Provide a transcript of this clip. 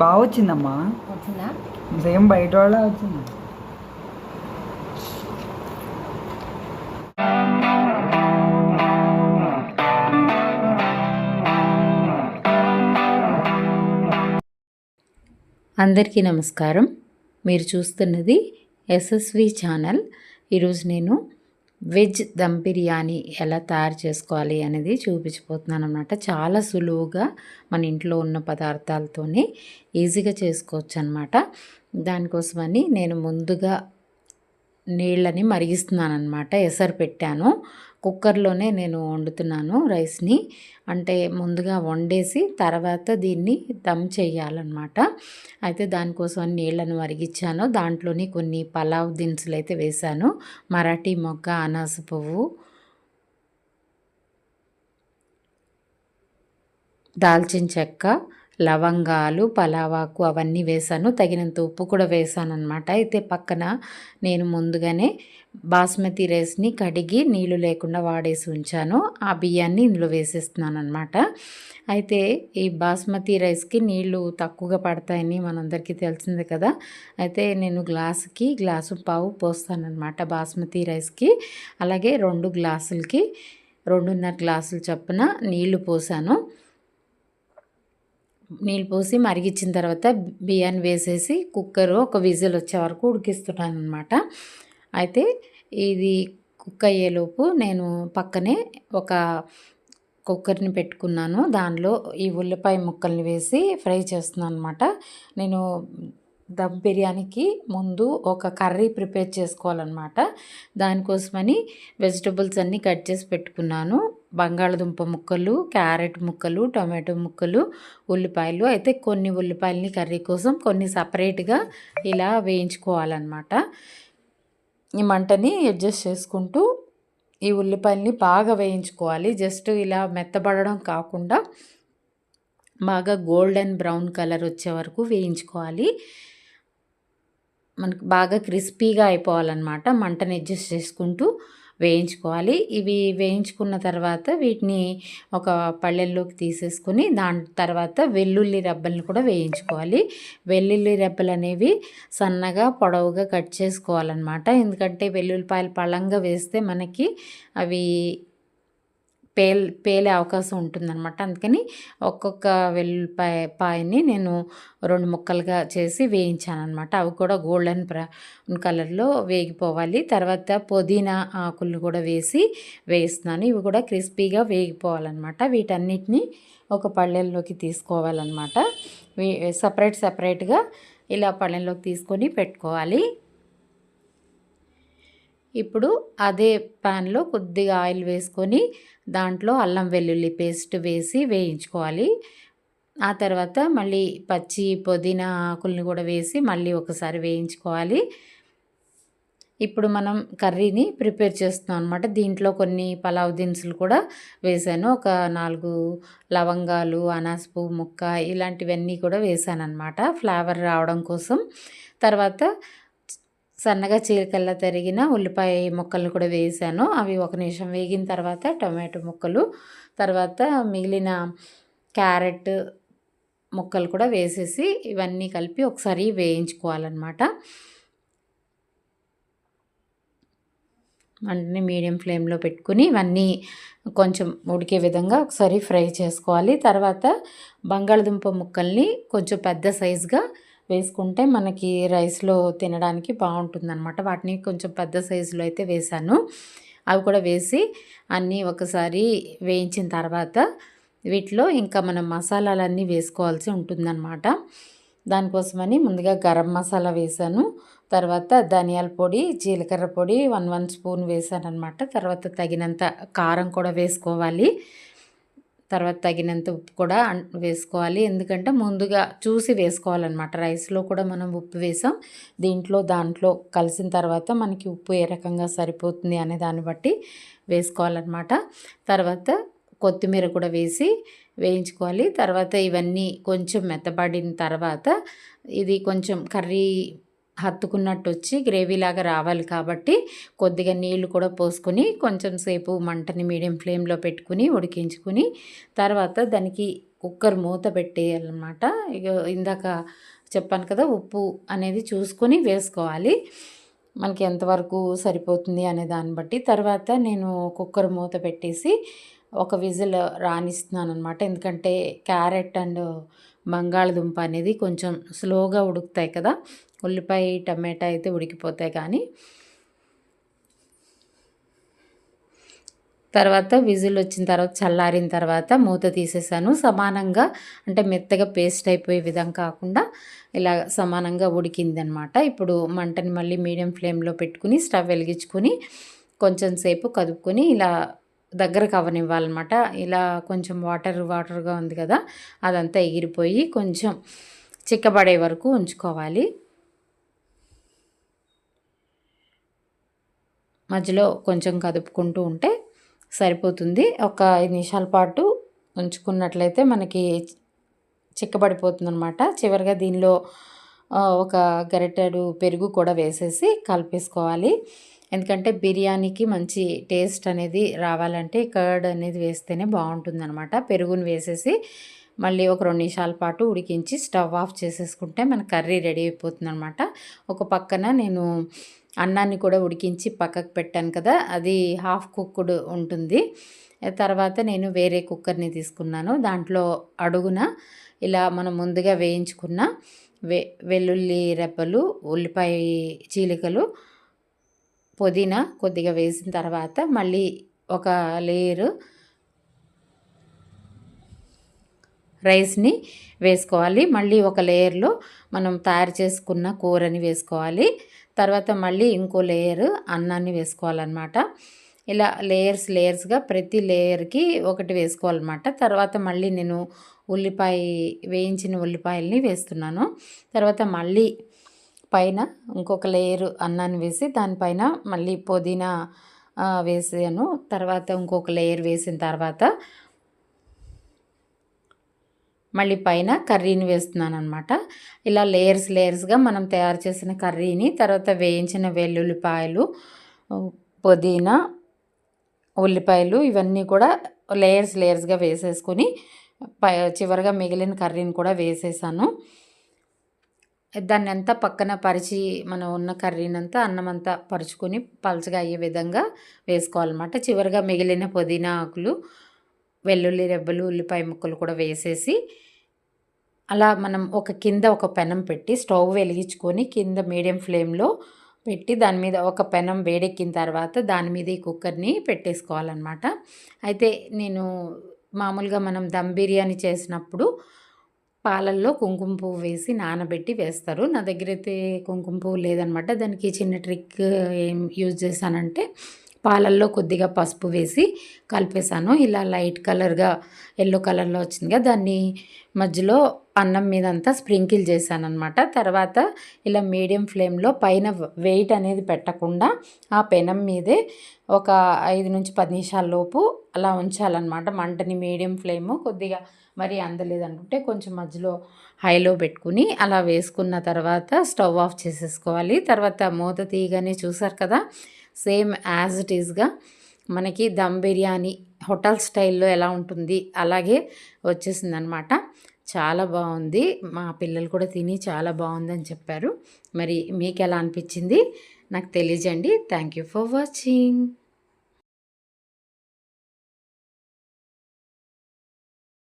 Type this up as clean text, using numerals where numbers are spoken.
బాగా వచ్చిందమ్మా. వచ్చిందా? సేమ్ బయట వాళ్ళ వచ్చింది. అందరికీ నమస్కారం. మీరు చూస్తున్నది ఎస్ఎస్వి ఛానల్. ఈరోజు నేను వెజ్ దమ్ బిర్యానీ ఎలా తయారు చేసుకోవాలి అనేది చూపించిపోతున్నాను అన్నమాట. చాలా సులువుగా మన ఇంట్లో ఉన్న పదార్థాలతోనే ఈజీగా చేసుకోవచ్చు అన్నమాట. దానికోసమని నేను ముందుగా నీళ్ళని మరిగిస్తున్నాను అన్నమాట. ఎసరు పెట్టాను. కుక్కర్లోనే నేను వండుతున్నాను రైస్ని. అంటే ముందుగా వండేసి తర్వాత దీన్ని దమ్ చేయాలన్నమాట. అయితే దానికోసం నీళ్ళను మరిగించాను. దాంట్లోని కొన్ని పలావ్ దినుసులు అయితే వేశాను. మరాఠీ మొగ్గ, అనాస పువ్వు, దాల్చిన చెక్క, లవంగాలు, పలావాకు అవన్నీ వేసాను. తగినంత ఉప్పు కూడా వేసాను అనమాట. అయితే పక్కన నేను ముందుగానే బాస్మతి రైస్ని కడిగి నీళ్లు లేకుండా వాడేసి ఉంచాను. ఆ బియ్యాన్ని ఇందులో వేసేస్తున్నాను అనమాట. అయితే ఈ బాస్మతి రైస్కి నీళ్లు తక్కువగా పడతాయని మనందరికీ తెలిసిందే కదా. అయితే నేను గ్లాసుకి గ్లాసు పావు పోస్తానన్నమాట బాస్మతి రైస్కి. అలాగే 2 గ్లాసులకి 2.5 గ్లాసులు చొప్పున నీళ్లు పోసాను. నీళ్ళు పోసి మరిగించిన తర్వాత బియ్యాన్ని వేసేసి కుక్కర్ ఒక విజిల్ వచ్చే వరకు ఉడికిస్తున్నాను అనమాట. అయితే ఇది కుక్ అయ్యేలోపు నేను పక్కనే ఒక కుక్కర్ని పెట్టుకున్నాను. దానిలో ఈ ఉల్లిపాయ ముక్కల్ని వేసి ఫ్రై చేస్తున్నాను అనమాట. నేను దమ్ బిర్యానీకి ముందు ఒక కర్రీ ప్రిపేర్ చేసుకోవాలన్నమాట. దానికోసమని వెజిటబుల్స్ అన్నీ కట్ చేసి పెట్టుకున్నాను. బంగాళదుంప ముక్కలు, క్యారెట్ ముక్కలు, టొమాటో ముక్కలు, ఉల్లిపాయలు. అయితే కొన్ని ఉల్లిపాయలని కర్రీ కోసం, కొన్ని సపరేట్గా ఇలా వేయించుకోవాలన్నమాట. ఈ మంటని అడ్జస్ట్ చేసుకుంటూ ఈ ఉల్లిపాయలని బాగా వేయించుకోవాలి. జస్ట్ ఇలా మెత్తబడడం కాకుండా బాగా గోల్డెన్ బ్రౌన్ కలర్ వచ్చే వరకు వేయించుకోవాలి. మనకు బాగా క్రిస్పీగా అయిపోవాలన్నమాట. మంటని అడ్జస్ట్ చేసుకుంటూ వేయించుకోవాలి. ఇవి వేయించుకున్న తర్వాత వీటిని ఒక పళ్ళెల్లోకి తీసేసుకొని దాని తర్వాత వెల్లుల్లి రెబ్బలను కూడా వేయించుకోవాలి. వెల్లుల్లి రెబ్బలు అనేవి సన్నగా పొడవుగా కట్ చేసుకోవాలన్నమాట. ఎందుకంటే వెల్లుల్లిపాయలు పళ్ళంగా వేస్తే మనకి అవి పేలే అవకాశం ఉంటుందన్నమాట. అందుకని ఒక్కొక్క వెల్లుల్లిపాయని నేను 2 ముక్కలుగా చేసి వేయించాను అనమాట. అవి కూడా గోల్డెన్ బ్రౌన్ కలర్లో వేగిపోవాలి. తర్వాత పుదీనా ఆకులను కూడా వేస్తున్నాను. ఇవి కూడా క్రిస్పీగా వేగిపోవాలన్నమాట. వీటన్నిటిని ఒక పళ్ళెల్లోకి తీసుకోవాలన్నమాట. సపరేట్గా ఇలా పళ్ళెల్లోకి తీసుకొని పెట్టుకోవాలి. ఇప్పుడు అదే ప్యాన్లో కొద్దిగా ఆయిల్ వేసుకొని దాంట్లో అల్లం వెల్లుల్లి పేస్ట్ వేసి వేయించుకోవాలి. ఆ తర్వాత మళ్ళీ పచ్చి పుదీనా ఆకుల్ని కూడా వేసి మళ్ళీ ఒకసారి వేయించుకోవాలి. ఇప్పుడు మనం కర్రీని ప్రిపేర్ చేస్తున్నాం అనమాట. దీంట్లో కొన్ని పలావ్ దినుసులు కూడా వేసాను. ఒక 4 లవంగాలు, అనాస పువ్వు ముక్క ఇలాంటివన్నీ కూడా వేసాను అనమాట ఫ్లేవర్ రావడం కోసం. తర్వాత సన్నగా చీలికల్లా తరిగిన ఉల్లిపాయ ముక్కలను కూడా వేసాను. అవి 1 నిమిషం వేగిన తర్వాత టొమాటో ముక్కలు, తర్వాత మిగిలిన క్యారెట్ ముక్కలు కూడా వేసేసి ఇవన్నీ కలిపి ఒకసారి వేయించుకోవాలన్నమాట. మంటని మీడియం ఫ్లేమ్లో పెట్టుకుని ఇవన్నీ కొంచెం ఉడికే విధంగా ఒకసారి ఫ్రై చేసుకోవాలి. తర్వాత బంగాళదుంప ముక్కల్ని కొంచెం పెద్ద సైజుగా వేసుకుంటే మనకి రైస్లో తినడానికి బాగుంటుందన్నమాట. వాటిని కొంచెం పెద్ద సైజులో అయితే వేసాను. అవి కూడా వేసి అన్నీ ఒకసారి వేయించిన తర్వాత వీటిలో ఇంకా మనం మసాలాలన్నీ వేసుకోవాల్సి ఉంటుందన్నమాట. దానికోసమని ముందుగా గరం మసాలా వేసాను. తర్వాత ధనియాల పొడి, జీలకర్ర పొడి 1 స్పూన్ వేసాను అనమాట. తర్వాత తగినంత కారం కూడా వేసుకోవాలి. తర్వాత తగినంత ఉప్పు కూడా వేసుకోవాలి. ఎందుకంటే ముందుగా చూసి వేసుకోవాలన్నమాట. రైస్లో కూడా మనం ఉప్పు వేసాం. దాంట్లో కలిసిన తర్వాత మనకి ఉప్పు ఏ రకంగా సరిపోతుంది అనే దాన్ని బట్టి వేసుకోవాలన్నమాట. తర్వాత కొత్తిమీర కూడా వేసి వేయించుకోవాలి. తర్వాత ఇవన్నీ కొంచెం మెత్తబడిన తర్వాత ఇది కొంచెం కర్రీ హత్తుకున్నట్టు వచ్చి గ్రేవీలాగా రావాలి కాబట్టి కొద్దిగా నీళ్లు కూడా పోసుకొని కొంచెం సేపు మంటని మీడియం ఫ్లేమ్లో పెట్టుకుని ఉడికించుకుని తర్వాత దానికి కుక్కర్ మూత పెట్టేయాలన్నమాట. ఇక ఇందాక చెప్పాను కదా, ఉప్పు అనేది చూసుకొని వేసుకోవాలి. మనకి ఎంతవరకు సరిపోతుంది అనే దాన్ని బట్టి. తర్వాత నేను కుక్కర్ మూత పెట్టేసి ఒక విజిల్ రానిస్తున్నాను అనమాట. ఎందుకంటే క్యారెట్ అండ్ బంగాళదుంప అనేది కొంచెం స్లోగా ఉడుకుతాయి కదా, ఉల్లిపాయ టమాటా అయితే ఉడికిపోతాయి. కానీ తర్వాత విజిల్ వచ్చిన తర్వాత చల్లారిన తర్వాత మూత తీసేసాను. సమానంగా అంటే మెత్తగా పేస్ట్ అయిపోయే విధంగా కాకుండా ఇలా సమానంగా ఉడికిందనమాట. ఇప్పుడు మంటని మళ్ళీ మీడియం ఫ్లేమ్లో పెట్టుకుని స్టవ్ వెలిగించుకొని కొంచెం సేపు కదుపుకొని ఇలా దగ్గరకు అవ్వనివ్వాలన్నమాట. ఇలా కొంచెం వాటర్గా ఉంది కదా, అదంతా ఎగిరిపోయి కొంచెం చిక్కబడే వరకు ఉంచుకోవాలి. మధ్యలో కొంచెం కదుపుకుంటూ ఉంటే సరిపోతుంది. ఒక 5 నిమిషాల పాటు ఉంచుకున్నట్లయితే మనకి చిక్కబడిపోతుంది అనమాట. చివరిగా దీనిలో ఒక గరిటెడు పెరుగు కూడా వేసేసి కలిపేసుకోవాలి. ఎందుకంటే బిర్యానీకి మంచి టేస్ట్ అనేది రావాలంటే కర్డ్ అనేది వేస్తేనే బాగుంటుందన్నమాట. పెరుగుని వేసేసి మళ్ళీ ఒక 2 నిమిషాల పాటు ఉడికించి స్టవ్ ఆఫ్ చేసేసుకుంటే మన కర్రీ రెడీ అయిపోతుంది అనమాట. ఒక పక్కన నేను అన్నాన్ని కూడా ఉడికించి పక్కకు పెట్టాను కదా, అది హాఫ్ కుక్డ్ ఉంటుంది. తర్వాత నేను వేరే కుక్కర్ని తీసుకున్నాను. దాంట్లో అడుగున ఇలా మనం ముందుగా వేయించుకున్న వెల్లుల్లి రెబ్బలు, ఉల్లిపాయ చీలికలు, పుదీనా కొద్దిగా వేసిన తర్వాత మళ్ళీ ఒక లేయరు రైస్ని వేసుకోవాలి. మళ్ళీ ఒక లేయర్లో మనం తయారు చేసుకున్న కూరని వేసుకోవాలి. తర్వాత మళ్ళీ ఇంకో లేయర్ అన్నాన్ని వేసుకోవాలన్నమాట. ఇలా లేయర్స్గా ప్రతి లేయర్కి ఒకటి వేసుకోవాలన్నమాట. తర్వాత మళ్ళీ నేను వేయించిన ఉల్లిపాయల్ని వేస్తున్నాను. తర్వాత మళ్ళీ పైన ఇంకొక లేయరు అన్నాన్ని వేసి దానిపైన మళ్ళీ పుదీనా వేసాను. తర్వాత ఇంకొక లేయర్ వేసిన తర్వాత మళ్ళీ పైన కర్రీని వేస్తున్నాను అనమాట. ఇలా లేయర్స్గా మనం తయారు చేసిన కర్రీని, తర్వాత వేయించిన వెల్లుల్లిపాయలు, పుదీనా, ఉల్లిపాయలు ఇవన్నీ కూడా లేయర్స్గా వేసేసుకొని చివరిగా మిగిలిన కర్రీని కూడా వేసేసాను. దాన్ని అంతా పక్కన పరిచి మనం ఉన్న కర్రీనంతా అన్నమంతా పరుచుకొని పలచగా అయ్యే విధంగా వేసుకోవాలన్నమాట. చివరిగా మిగిలిన పుదీనా ఆకులు, వెల్లుల్లి రెబ్బలు, ఉల్లిపాయ ముక్కలు కూడా వేసేసి అలా మనం కింద ఒక పెనం పెట్టి స్టవ్ వెలిగించుకొని కింద మీడియం ఫ్లేమ్లో పెట్టి దాని మీద ఒక పెనం వేడెక్కిన తర్వాత దాని మీద ఈ కుక్కర్ని పెట్టేసుకోవాలన్నమాట. అయితే నేను మామూలుగా మనం దమ్ బిర్యానీ చేసినప్పుడు పాలల్లో కుంకుమ పువ్వు వేసి నానబెట్టి వేస్తారు. నా దగ్గర అయితే కుంకుమ పువ్వు లేదనమాట. దానికి చిన్న ట్రిక్ ఏం యూజ్ చేశానంటే పాలల్లో కొద్దిగా పసుపు వేసి కలిపేశాను. ఇలా లైట్ కలర్గా ఎల్లో కలర్లో వచ్చిందిగా, దాన్ని మధ్యలో అన్నం మీద అంతా స్ప్రింకిల్ చేశాను అనమాట. తర్వాత ఇలా మీడియం ఫ్లేమ్లో పైన వెయిట్ అనేది పెట్టకుండా ఆ పెనం మీదే ఒక 5 నుంచి 10 నిమిషాల లోపు అలా ఉంచాలన్నమాట. మంటని మీడియం ఫ్లేమ్, కొద్దిగా మరి అందలేదనుకుంటే కొంచెం మధ్యలో హైలో పెట్టుకుని అలా వేసుకున్న తర్వాత స్టవ్ ఆఫ్ చేసేసుకోవాలి. తర్వాత మూత తీయగానే చూసారు కదా, సేమ్ యాజ్ ఇట్ ఈస్గా మనకి దమ్ బిర్యానీ హోటల్ స్టైల్లో ఎలా ఉంటుంది అలాగే వచ్చేసింది అనమాట. చాలా బాగుంది. మా పిల్లలు కూడా తిని చాలా బాగుందని చెప్పారు. మరి మీకు ఎలా అనిపించింది నాకు తెలియజేయండి. Thank you for watching.